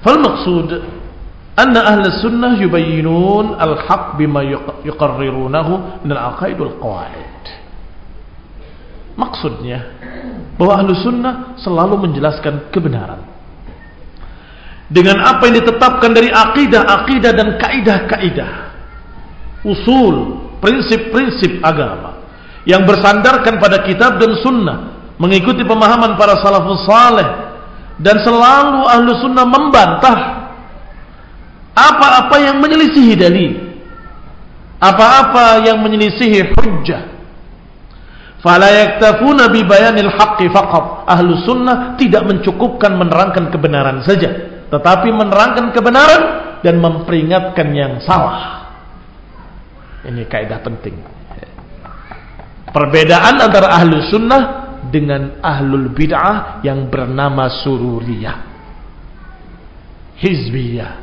Fal maqsud anna ahli sunnah yubayyinun al-haq bima yuqarrirunahu min al-aqaid wal qawaid. Maksudnya bahwa ahli sunnah selalu menjelaskan kebenaran dengan apa yang ditetapkan dari akidah-akidah dan kaidah-kaidah, usul, prinsip-prinsip agama yang bersandarkan pada kitab dan sunnah, mengikuti pemahaman para salafus saleh. Dan selalu ahlu sunnah membantah apa-apa yang menyelisihi dalil, apa-apa yang menyelisihi hujjah. Fala yaktafuna bi bayanil haqqi faqat. Ahlu sunnah tidak mencukupkan menerangkan kebenaran saja, tetapi menerangkan kebenaran dan memperingatkan yang salah. Ini kaidah penting. Perbedaan antara ahlu sunnah dengan ahlul bid'ah yang bernama sururiyah, hizbiyah.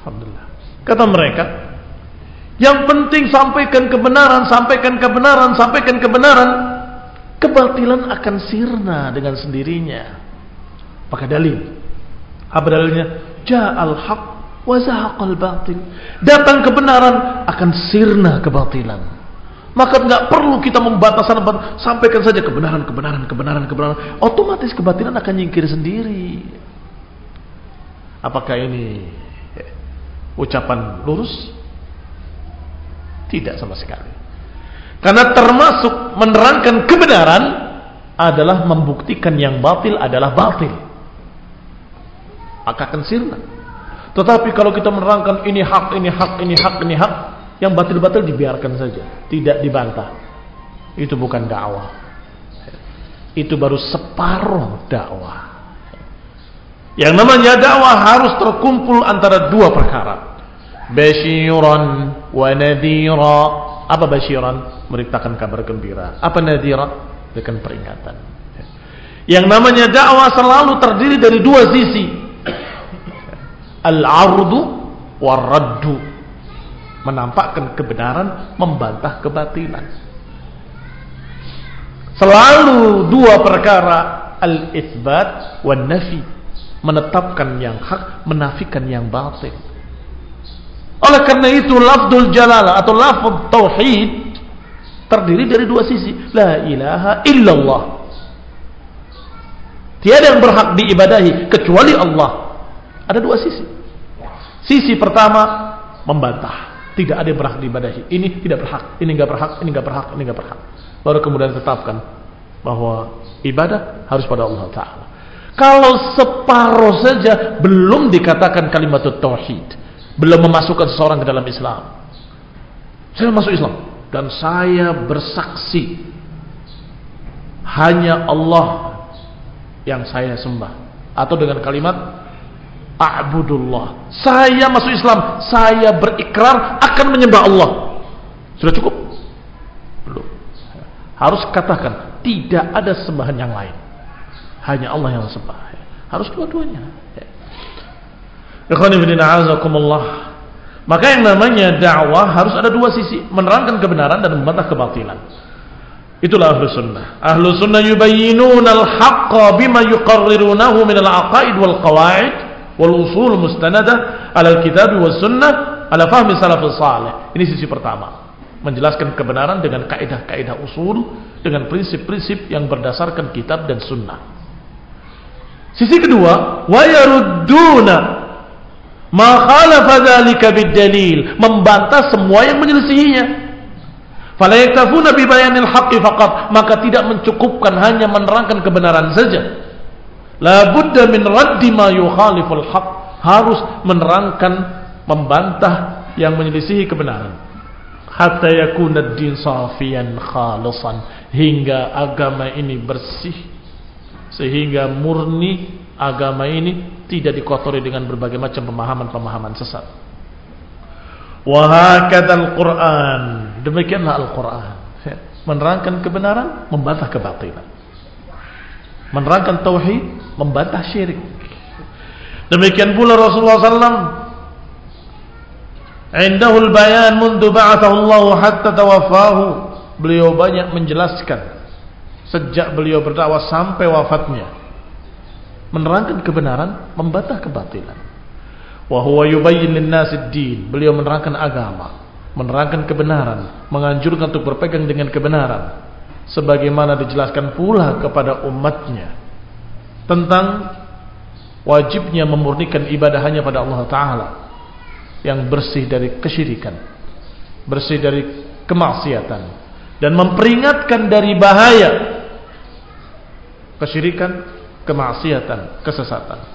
Alhamdulillah. Kata mereka, yang penting sampaikan kebenaran, sampaikan kebenaran, sampaikan kebenaran. Kebatilan akan sirna dengan sendirinya. Pakai dalil. Apa dalilnya? Ja'al haq wa zahaqal batil. Datang kebenaran, akan sirna kebatilan. Maka enggak perlu kita membatasan, sampaikan saja kebenaran, kebenaran, kebenaran, kebenaran. Otomatis kebatilan akan nyingkir sendiri. Apakah ini ucapan lurus? Tidak sama sekali. Karena termasuk menerangkan kebenaran adalah membuktikan yang batil adalah batil. Akan sirna. Tetapi kalau kita menerangkan ini hak, ini hak, ini hak, ini hak, yang batil-batil dibiarkan saja, tidak dibantah. Itu bukan dakwah. Itu baru separuh dakwah. Yang namanya dakwah harus terkumpul antara dua perkara. Basyiran wa nadhira. Apa basyiran? Memberitakan kabar gembira. Apa nadhira? Berikan peringatan. Yang namanya dakwah selalu terdiri dari dua sisi. Al-ardu war-raddu. Menampakkan kebenaran, membantah kebatilan. Selalu dua perkara, al-itsbat wan-nafi. Menetapkan yang hak, menafikan yang batil. Oleh karena itu lafzul jalalah atau lafz tauhid terdiri dari dua sisi. La ilaha illallah. Tiada yang berhak diibadahi kecuali Allah. Ada dua sisi. Sisi pertama membantah, tidak ada yang berhak diibadahi. Ini tidak berhak, ini enggak berhak, ini enggak berhak, ini enggak berhak. Baru kemudian tetapkan bahwa ibadah harus pada Allah Ta'ala. Kalau separuh saja belum dikatakan kalimat tauhid, belum memasukkan seseorang ke dalam Islam. Saya masuk Islam dan saya bersaksi hanya Allah yang saya sembah, atau dengan kalimat a'budullah, saya masuk Islam, saya berikrar akan menyembah Allah. Sudah cukup? Belum. Harus katakan tidak ada sembahan yang lain, hanya Allah yang sembah. Harus dua-duanya. Ikhwani fillah, azakumullah. Maka yang namanya dakwah harus ada dua sisi, menerangkan kebenaran dan membantah kebatilan. Itulah ahlu sunnah. Ahlu sunnah yubayyinuna al-haqqa bima yuqarrirunahu min al-aqaid wal qawaid wal usul mustanadah ala al-kitab was sunnah ala fahmi salafus salih. Ini sisi pertama, menjelaskan kebenaran dengan kaidah-kaidah usul, dengan prinsip-prinsip yang berdasarkan kitab dan sunnah. Sisi kedua, wa yarudduna ma khalafa dzalika bid-dalil, membantah semua yang menyelisihinya. Fala yaktafuna bi bayanil haqqi faqat, maka tidak mencukupkan hanya menerangkan kebenaran saja. La budda min raddi ma yukhaliful haqq, harus menerangkan, membantah yang menyelisihi kebenaran. Hatta yakuna ad-din safiyan khalisan, hingga agama ini bersih, sehingga murni agama ini tidak dikotori dengan berbagai macam pemahaman-pemahaman sesat. Wa hakadzal Qur'an, demikianlah Al-Qur'an, menerangkan kebenaran, membantah kebatilan, menerangkan tauhid, membantah syirik. Demikian pula Rasulullah SAW, indahul bayan mundu ba'athahu Allah hatta tawaffahu, beliau banyak menjelaskan sejak beliau berdakwah sampai wafatnya, menerangkan kebenaran, membantah kebatilan. Wa huwa yubayyin lin-nasid din, beliau menerangkan agama, menerangkan kebenaran, menganjurkan untuk berpegang dengan kebenaran, sebagaimana dijelaskan pula kepada umatnya tentang wajibnya memurnikan ibadah hanya pada Allah Ta'ala yang bersih dari kesyirikan, bersih dari kemaksiatan, dan memperingatkan dari bahaya kesyirikan, kemaksiatan, kesesatan.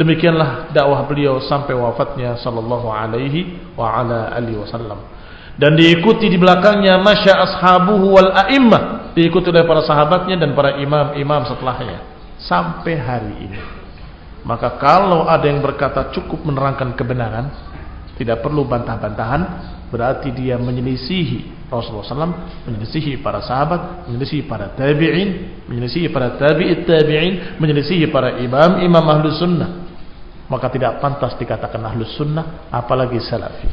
Demikianlah dakwah beliau sampai wafatnya sallallahu alaihi wa ala alihi wasallam, dan diikuti di belakangnya masya ashabuhu wal a'immah, diikuti oleh para sahabatnya dan para imam-imam setelahnya sampai hari ini. Maka kalau ada yang berkata cukup menerangkan kebenaran, tidak perlu bantah-bantahan, berarti dia menyelisihi Rasulullah SAW, menyelisihi para sahabat, menyelisihi para tabi'in, menyelisihi para tabi'it tabi'in, menyelisihi para imam-imam ahlus sunnah. Maka tidak pantas dikatakan ahlus sunnah, apalagi salafi.